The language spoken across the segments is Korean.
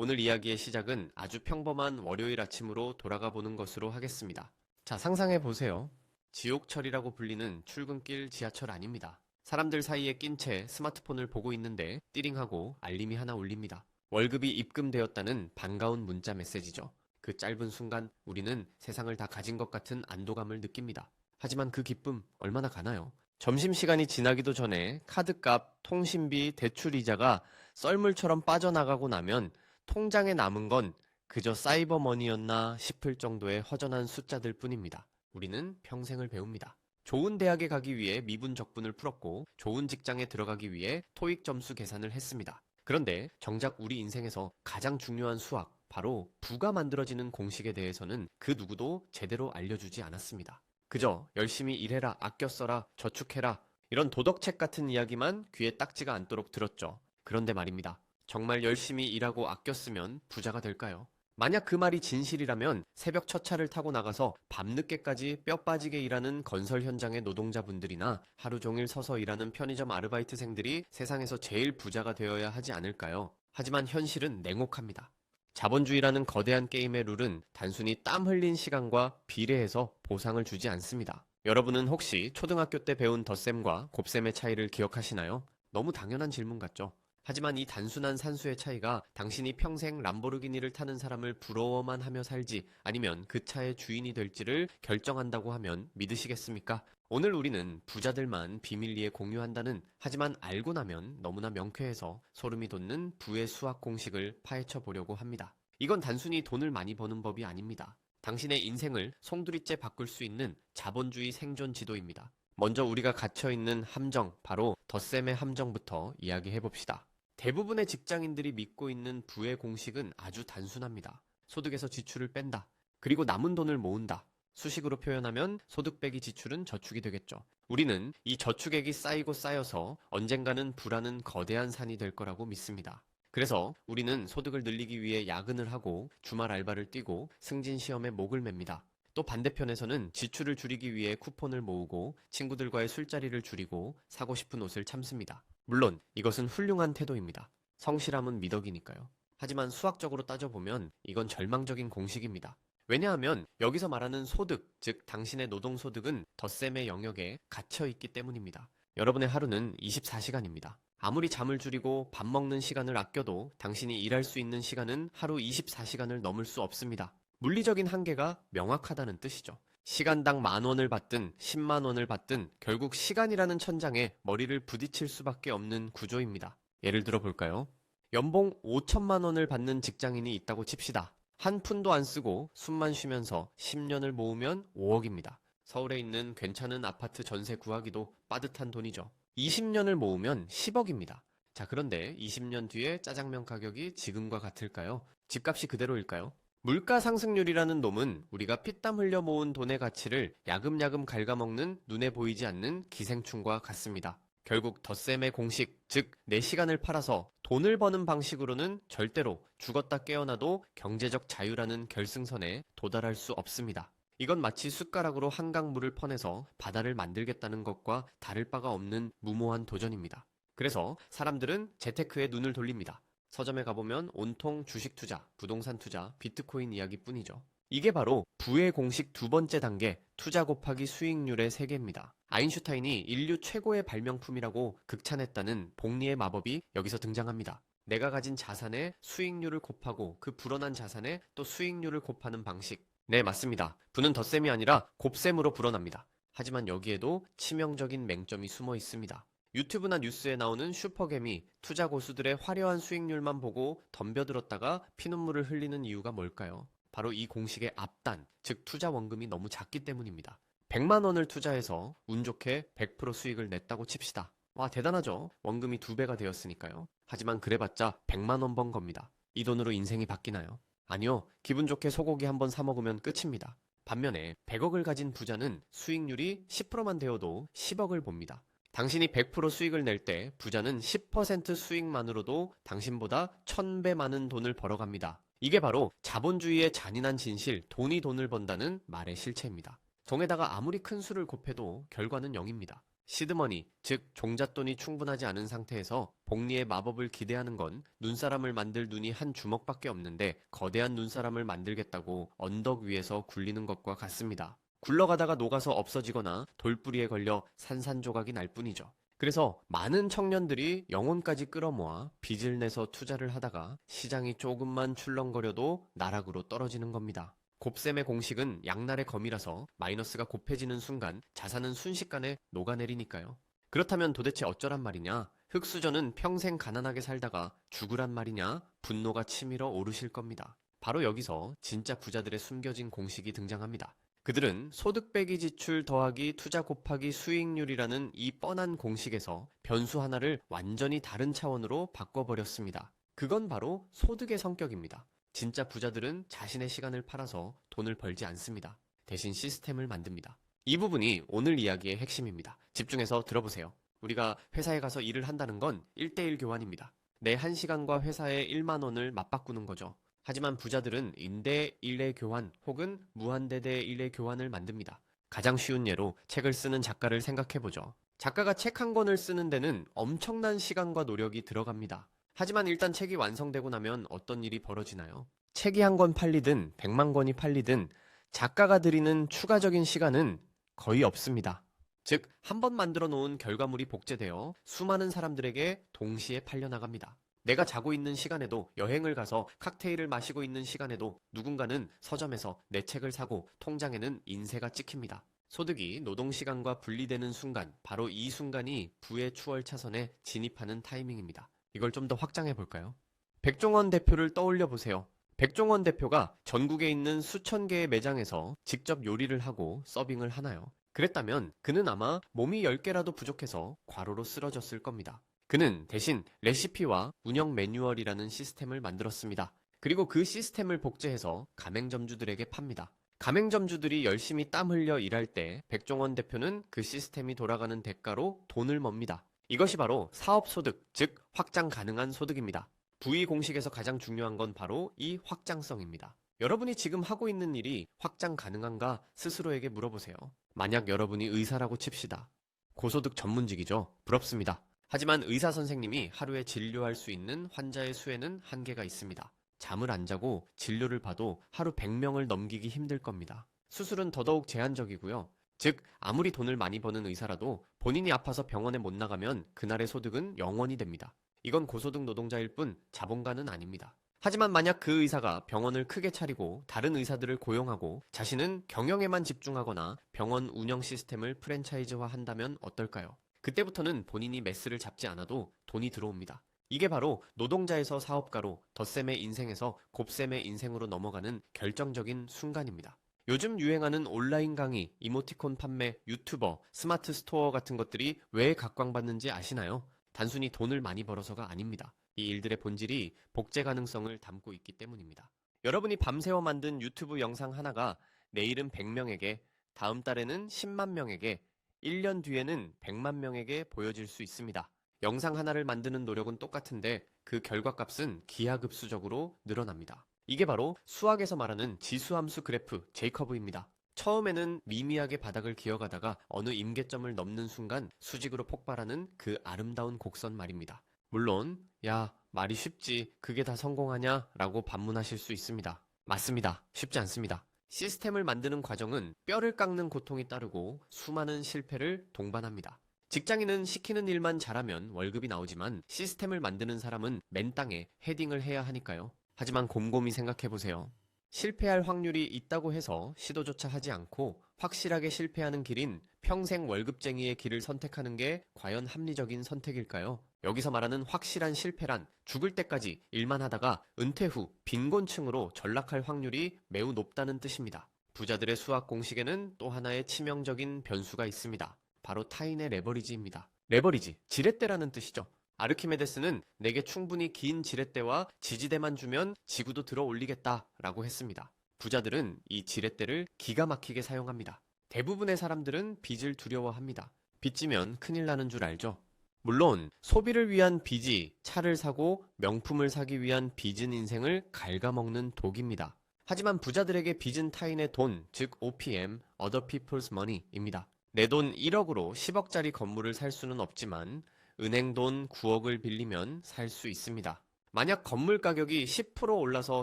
오늘 이야기의 시작은 아주 평범한 월요일 아침으로 돌아가 보는 것으로 하겠습니다. 자, 상상해 보세요. 지옥철이라고 불리는 출근길 지하철 아닙니다. 사람들 사이에 낀 채 스마트폰을 보고 있는데 띠링하고 알림이 하나 울립니다. 월급이 입금되었다는 반가운 문자 메시지죠. 그 짧은 순간 우리는 세상을 다 가진 것 같은 안도감을 느낍니다. 하지만 그 기쁨 얼마나 가나요? 점심시간이 지나기도 전에 카드값, 통신비, 대출 이자가 썰물처럼 빠져나가고 나면 통장에 남은 건 그저 사이버머니였나 싶을 정도의 허전한 숫자들 뿐입니다. 우리는 평생을 배웁니다. 좋은 대학에 가기 위해 미분 적분을 풀었고 좋은 직장에 들어가기 위해 토익 점수 계산을 했습니다. 그런데 정작 우리 인생에서 가장 중요한 수학, 바로 부가 만들어지는 공식에 대해서는 그 누구도 제대로 알려주지 않았습니다. 그저 열심히 일해라, 아껴 써라, 저축해라 이런 도덕책 같은 이야기만 귀에 딱지가 않도록 들었죠. 그런데 말입니다. 정말 열심히 일하고 아껴 쓰면 부자가 될까요? 만약 그 말이 진실이라면 새벽 첫 차를 타고 나가서 밤늦게까지 뼈 빠지게 일하는 건설 현장의 노동자분들이나 하루 종일 서서 일하는 편의점 아르바이트생들이 세상에서 제일 부자가 되어야 하지 않을까요? 하지만 현실은 냉혹합니다. 자본주의라는 거대한 게임의 룰은 단순히 땀 흘린 시간과 비례해서 보상을 주지 않습니다. 여러분은 혹시 초등학교 때 배운 덧셈과 곱셈의 차이를 기억하시나요? 너무 당연한 질문 같죠? 하지만 이 단순한 산수의 차이가 당신이 평생 람보르기니를 타는 사람을 부러워만 하며 살지 아니면 그 차의 주인이 될지를 결정한다고 하면 믿으시겠습니까? 오늘 우리는 부자들만 비밀리에 공유한다는, 하지만 알고 나면 너무나 명쾌해서 소름이 돋는 부의 수학 공식을 파헤쳐 보려고 합니다. 이건 단순히 돈을 많이 버는 법이 아닙니다. 당신의 인생을 송두리째 바꿀 수 있는 자본주의 생존 지도입니다. 먼저 우리가 갇혀있는 함정, 바로 덧셈의 함정부터 이야기해 봅시다. 대부분의 직장인들이 믿고 있는 부의 공식은 아주 단순합니다. 소득에서 지출을 뺀다. 그리고 남은 돈을 모은다. 수식으로 표현하면 소득 빼기 지출은 저축이 되겠죠. 우리는 이 저축액이 쌓이고 쌓여서 언젠가는 부라는 거대한 산이 될 거라고 믿습니다. 그래서 우리는 소득을 늘리기 위해 야근을 하고 주말 알바를 뛰고 승진 시험에 목을 맵니다. 또 반대편에서는 지출을 줄이기 위해 쿠폰을 모으고 친구들과의 술자리를 줄이고 사고 싶은 옷을 참습니다. 물론 이것은 훌륭한 태도입니다. 성실함은 미덕이니까요. 하지만 수학적으로 따져보면 이건 절망적인 공식입니다. 왜냐하면 여기서 말하는 소득, 즉 당신의 노동소득은 덧셈의 영역에 갇혀있기 때문입니다. 여러분의 하루는 24시간입니다. 아무리 잠을 줄이고 밥 먹는 시간을 아껴도 당신이 일할 수 있는 시간은 하루 24시간을 넘을 수 없습니다. 물리적인 한계가 명확하다는 뜻이죠. 시간당 10,000원을 받든 10만 원을 받든 결국 시간이라는 천장에 머리를 부딪힐 수밖에 없는 구조입니다. 예를 들어 볼까요? 연봉 5천만 원을 받는 직장인이 있다고 칩시다. 한 푼도 안 쓰고 숨만 쉬면서 10년을 모으면 5억입니다. 서울에 있는 괜찮은 아파트 전세 구하기도 빠듯한 돈이죠. 20년을 모으면 10억입니다. 자, 그런데 20년 뒤에 짜장면 가격이 지금과 같을까요? 집값이 그대로일까요? 물가 상승률이라는 놈은 우리가 피땀 흘려 모은 돈의 가치를 야금야금 갉아먹는 눈에 보이지 않는 기생충과 같습니다. 결국 덧셈의 공식, 즉 내 시간을 팔아서 돈을 버는 방식으로는 절대로 죽었다 깨어나도 경제적 자유라는 결승선에 도달할 수 없습니다. 이건 마치 숟가락으로 한강물을 퍼내서 바다를 만들겠다는 것과 다를 바가 없는 무모한 도전입니다. 그래서 사람들은 재테크에 눈을 돌립니다. 서점에 가보면 온통 주식 투자, 부동산 투자, 비트코인 이야기뿐이죠. 이게 바로 부의 공식 두 번째 단계, 투자 곱하기 수익률의 세계입니다. 아인슈타인이 인류 최고의 발명품이라고 극찬했다는 복리의 마법이 여기서 등장합니다. 내가 가진 자산의 수익률을 곱하고 그 불어난 자산의 또 수익률을 곱하는 방식. 네, 맞습니다. 부는 덧셈이 아니라 곱셈으로 불어납니다. 하지만 여기에도 치명적인 맹점이 숨어 있습니다. 유튜브나 뉴스에 나오는 슈퍼개미, 투자 고수들의 화려한 수익률만 보고 덤벼들었다가 피눈물을 흘리는 이유가 뭘까요? 바로 이 공식의 앞단, 즉 투자 원금이 너무 작기 때문입니다. 100만 원을 투자해서 운 좋게 100% 수익을 냈다고 칩시다. 와, 대단하죠? 원금이 2배가 되었으니까요. 하지만 그래봤자 100만 원 번 겁니다. 이 돈으로 인생이 바뀌나요? 아니요. 기분 좋게 소고기 한번 사 먹으면 끝입니다. 반면에 100억을 가진 부자는 수익률이 10%만 되어도 10억을 봅니다. 당신이 100% 수익을 낼 때 부자는 10% 수익만으로도 당신보다 1000배 많은 돈을 벌어갑니다. 이게 바로 자본주의의 잔인한 진실, 돈이 돈을 번다는 말의 실체입니다. 정에다가 아무리 큰 수를 곱해도 결과는 0입니다. 시드머니, 즉 종잣돈이 충분하지 않은 상태에서 복리의 마법을 기대하는 건 눈사람을 만들 눈이 한 주먹밖에 없는데 거대한 눈사람을 만들겠다고 언덕 위에서 굴리는 것과 같습니다. 굴러가다가 녹아서 없어지거나 돌뿌리에 걸려 산산조각이 날 뿐이죠. 그래서 많은 청년들이 영혼까지 끌어모아 빚을 내서 투자를 하다가 시장이 조금만 출렁거려도 나락으로 떨어지는 겁니다. 곱셈의 공식은 양날의 검이라서 마이너스가 곱해지는 순간 자산은 순식간에 녹아내리니까요. 그렇다면 도대체 어쩌란 말이냐? 흑수저는 평생 가난하게 살다가 죽으란 말이냐? 분노가 치밀어 오르실 겁니다. 바로 여기서 진짜 부자들의 숨겨진 공식이 등장합니다. 그들은 소득 빼기 지출 더하기 투자 곱하기 수익률이라는 이 뻔한 공식에서 변수 하나를 완전히 다른 차원으로 바꿔버렸습니다. 그건 바로 소득의 성격입니다. 진짜 부자들은 자신의 시간을 팔아서 돈을 벌지 않습니다. 대신 시스템을 만듭니다. 이 부분이 오늘 이야기의 핵심입니다. 집중해서 들어보세요. 우리가 회사에 가서 일을 한다는 건 1대1 교환입니다. 내 1시간과 회사의 1만 원을 맞바꾸는 거죠. 하지만 부자들은 인대 1의 교환 혹은 무한대대 1의 교환을 만듭니다. 가장 쉬운 예로 책을 쓰는 작가를 생각해보죠. 작가가 책 한 권을 쓰는 데는 엄청난 시간과 노력이 들어갑니다. 하지만 일단 책이 완성되고 나면 어떤 일이 벌어지나요? 책이 한 권 팔리든 100만 권이 팔리든 작가가 들이는 추가적인 시간은 거의 없습니다. 즉, 한 번 만들어 놓은 결과물이 복제되어 수많은 사람들에게 동시에 팔려나갑니다. 내가 자고 있는 시간에도 여행을 가서 칵테일을 마시고 있는 시간에도 누군가는 서점에서 내 책을 사고 통장에는 인쇄가 찍힙니다. 소득이 노동시간과 분리되는 순간, 바로 이 순간이 부의 추월 차선에 진입하는 타이밍입니다. 이걸 좀 더 확장해 볼까요? 백종원 대표를 떠올려 보세요. 백종원 대표가 전국에 있는 수천 개의 매장에서 직접 요리를 하고 서빙을 하나요? 그랬다면 그는 아마 몸이 10개라도 부족해서 과로로 쓰러졌을 겁니다. 그는 대신 레시피와 운영 매뉴얼이라는 시스템을 만들었습니다. 그리고 그 시스템을 복제해서 가맹점주들에게 팝니다. 가맹점주들이 열심히 땀 흘려 일할 때 백종원 대표는 그 시스템이 돌아가는 대가로 돈을 멉니다. 이것이 바로 사업소득, 즉 확장 가능한 소득입니다. 부의 공식에서 가장 중요한 건 바로 이 확장성입니다. 여러분이 지금 하고 있는 일이 확장 가능한가 스스로에게 물어보세요. 만약 여러분이 의사라고 칩시다. 고소득 전문직이죠. 부럽습니다. 하지만 의사 선생님이 하루에 진료할 수 있는 환자의 수에는 한계가 있습니다. 잠을 안 자고 진료를 봐도 하루 100명을 넘기기 힘들 겁니다. 수술은 더더욱 제한적이고요. 즉, 아무리 돈을 많이 버는 의사라도 본인이 아파서 병원에 못 나가면 그날의 소득은 0원이 됩니다. 이건 고소득 노동자일 뿐 자본가는 아닙니다. 하지만 만약 그 의사가 병원을 크게 차리고 다른 의사들을 고용하고 자신은 경영에만 집중하거나 병원 운영 시스템을 프랜차이즈화 한다면 어떨까요? 그때부터는 본인이 매스를 잡지 않아도 돈이 들어옵니다. 이게 바로 노동자에서 사업가로 덧셈의 인생에서 곱셈의 인생으로 넘어가는 결정적인 순간입니다. 요즘 유행하는 온라인 강의, 이모티콘 판매, 유튜버, 스마트 스토어 같은 것들이 왜 각광받는지 아시나요? 단순히 돈을 많이 벌어서가 아닙니다. 이 일들의 본질이 복제 가능성을 담고 있기 때문입니다. 여러분이 밤새워 만든 유튜브 영상 하나가 내일은 100명에게, 다음 달에는 10만 명에게, 1년 뒤에는 100만 명에게 보여질 수 있습니다. 영상 하나를 만드는 노력은 똑같은데 그 결과값은 기하급수적으로 늘어납니다. 이게 바로 수학에서 말하는 지수함수 그래프, 제이커브입니다. 처음에는 미미하게 바닥을 기어가다가 어느 임계점을 넘는 순간 수직으로 폭발하는 그 아름다운 곡선 말입니다. 물론 야, 말이 쉽지 그게 다 성공하냐? 라고 반문하실 수 있습니다. 맞습니다. 쉽지 않습니다. 시스템을 만드는 과정은 뼈를 깎는 고통이 따르고 수많은 실패를 동반합니다. 직장인은 시키는 일만 잘하면 월급이 나오지만 시스템을 만드는 사람은 맨 땅에 헤딩을 해야 하니까요. 하지만 곰곰이 생각해보세요. 실패할 확률이 있다고 해서 시도조차 하지 않고 확실하게 실패하는 길인 평생 월급쟁이의 길을 선택하는 게 과연 합리적인 선택일까요? 여기서 말하는 확실한 실패란 죽을 때까지 일만 하다가 은퇴 후 빈곤층으로 전락할 확률이 매우 높다는 뜻입니다. 부자들의 수학 공식에는 또 하나의 치명적인 변수가 있습니다. 바로 타인의 레버리지입니다. 레버리지, 지렛대라는 뜻이죠. 아르키메데스는 내게 충분히 긴 지렛대와 지지대만 주면 지구도 들어 올리겠다 라고 했습니다. 부자들은 이 지렛대를 기가 막히게 사용합니다. 대부분의 사람들은 빚을 두려워합니다. 빚지면 큰일 나는 줄 알죠? 물론 소비를 위한 빚이 차를 사고 명품을 사기 위한 빚은 인생을 갉아먹는 독입니다. 하지만 부자들에게 빚은 타인의 돈, 즉 OPM, Other People's Money입니다. 내 돈 1억으로 10억짜리 건물을 살 수는 없지만 은행 돈 9억을 빌리면 살 수 있습니다. 만약 건물 가격이 10% 올라서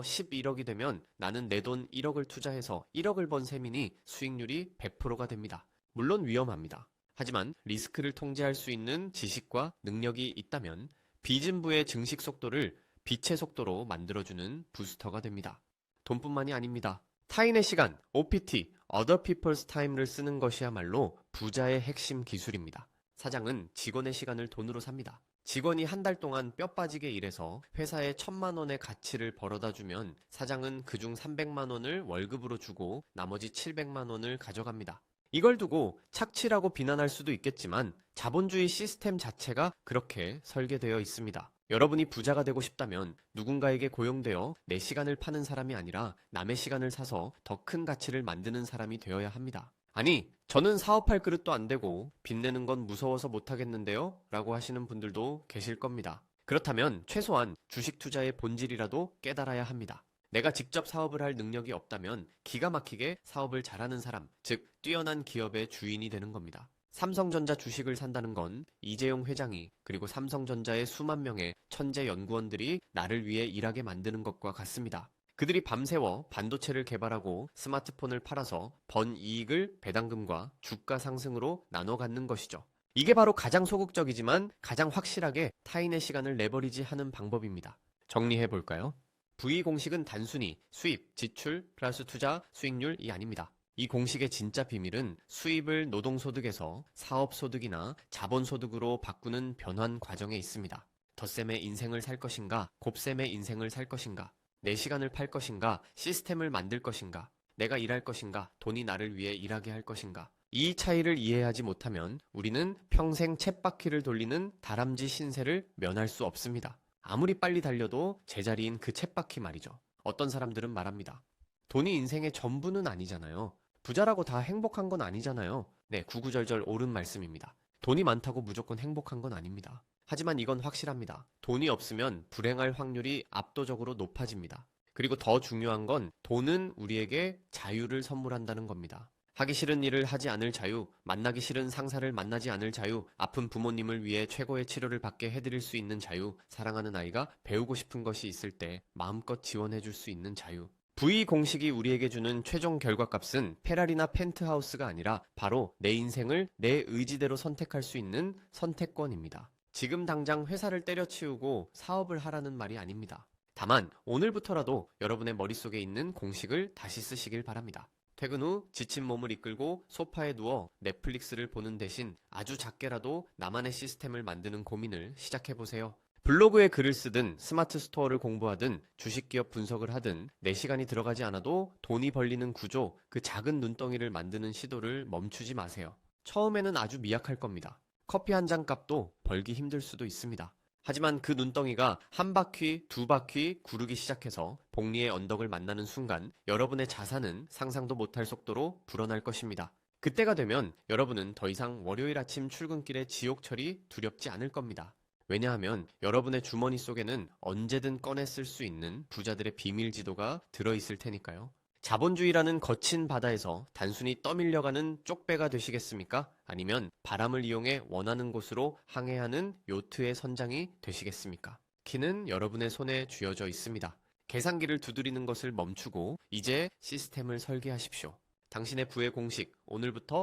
11억이 되면 나는 내 돈 1억을 투자해서 1억을 번 셈이니 수익률이 100%가 됩니다. 물론 위험합니다. 하지만 리스크를 통제할 수 있는 지식과 능력이 있다면 비진부의 증식 속도를 빛의 속도로 만들어주는 부스터가 됩니다. 돈뿐만이 아닙니다. 타인의 시간, OPT, Other People's Time를 쓰는 것이야말로 부자의 핵심 기술입니다. 사장은 직원의 시간을 돈으로 삽니다. 직원이 한 달 동안 뼈 빠지게 일해서 회사에 1,000만 원의 가치를 벌어다 주면 사장은 그중 300만 원을 월급으로 주고 나머지 700만 원을 가져갑니다. 이걸 두고 착취라고 비난할 수도 있겠지만 자본주의 시스템 자체가 그렇게 설계되어 있습니다. 여러분이 부자가 되고 싶다면 누군가에게 고용되어 내 시간을 파는 사람이 아니라 남의 시간을 사서 더 큰 가치를 만드는 사람이 되어야 합니다. 아니, 저는 사업할 그릇도 안 되고 빚내는 건 무서워서 못하겠는데요? 라고 하시는 분들도 계실 겁니다. 그렇다면 최소한 주식 투자의 본질이라도 깨달아야 합니다. 내가 직접 사업을 할 능력이 없다면 기가 막히게 사업을 잘하는 사람, 즉 뛰어난 기업의 주인이 되는 겁니다. 삼성전자 주식을 산다는 건 이재용 회장이 그리고 삼성전자의 수만 명의 천재 연구원들이 나를 위해 일하게 만드는 것과 같습니다. 그들이 밤새워 반도체를 개발하고 스마트폰을 팔아서 번 이익을 배당금과 주가 상승으로 나눠 갖는 것이죠. 이게 바로 가장 소극적이지만 가장 확실하게 타인의 시간을 내버리지 하는 방법입니다. 정리해 볼까요? V 공식은 단순히 수입, 지출, 플러스 투자, 수익률이 아닙니다. 이 공식의 진짜 비밀은 수입을 노동소득에서 사업소득이나 자본소득으로 바꾸는 변환 과정에 있습니다. 덧셈의 인생을 살 것인가, 곱셈의 인생을 살 것인가, 내 시간을 팔 것인가, 시스템을 만들 것인가, 내가 일할 것인가, 돈이 나를 위해 일하게 할 것인가. 이 차이를 이해하지 못하면 우리는 평생 쳇바퀴를 돌리는 다람쥐 신세를 면할 수 없습니다. 아무리 빨리 달려도 제자리인 그 쳇바퀴 말이죠. 어떤 사람들은 말합니다. 돈이 인생의 전부는 아니잖아요. 부자라고 다 행복한 건 아니잖아요. 네, 구구절절 옳은 말씀입니다. 돈이 많다고 무조건 행복한 건 아닙니다. 하지만 이건 확실합니다. 돈이 없으면 불행할 확률이 압도적으로 높아집니다. 그리고 더 중요한 건 돈은 우리에게 자유를 선물한다는 겁니다. 하기 싫은 일을 하지 않을 자유, 만나기 싫은 상사를 만나지 않을 자유, 아픈 부모님을 위해 최고의 치료를 받게 해드릴 수 있는 자유, 사랑하는 아이가 배우고 싶은 것이 있을 때 마음껏 지원해줄 수 있는 자유. V 공식이 우리에게 주는 최종 결과값은 페라리나 펜트하우스가 아니라 바로 내 인생을 내 의지대로 선택할 수 있는 선택권입니다. 지금 당장 회사를 때려치우고 사업을 하라는 말이 아닙니다. 다만 오늘부터라도 여러분의 머릿속에 있는 공식을 다시 쓰시길 바랍니다. 퇴근 후 지친 몸을 이끌고 소파에 누워 넷플릭스를 보는 대신 아주 작게라도 나만의 시스템을 만드는 고민을 시작해보세요. 블로그에 글을 쓰든 스마트 스토어를 공부하든 주식기업 분석을 하든 내 시간이 들어가지 않아도 돈이 벌리는 구조, 그 작은 눈덩이를 만드는 시도를 멈추지 마세요. 처음에는 아주 미약할 겁니다. 커피 한 잔 값도 벌기 힘들 수도 있습니다. 하지만 그 눈덩이가 한 바퀴, 두 바퀴 구르기 시작해서 복리의 언덕을 만나는 순간 여러분의 자산은 상상도 못할 속도로 불어날 것입니다. 그때가 되면 여러분은 더 이상 월요일 아침 출근길의 지옥철이 두렵지 않을 겁니다. 왜냐하면 여러분의 주머니 속에는 언제든 꺼내 쓸 수 있는 부자들의 비밀 지도가 들어있을 테니까요. 자본주의라는 거친 바다에서 단순히 떠밀려가는 쪽배가 되시겠습니까? 아니면 바람을 이용해 원하는 곳으로 항해하는 요트의 선장이 되시겠습니까? 키는 여러분의 손에 쥐어져 있습니다. 계산기를 두드리는 것을 멈추고 이제 시스템을 설계하십시오. 당신의 부의 공식, 오늘부터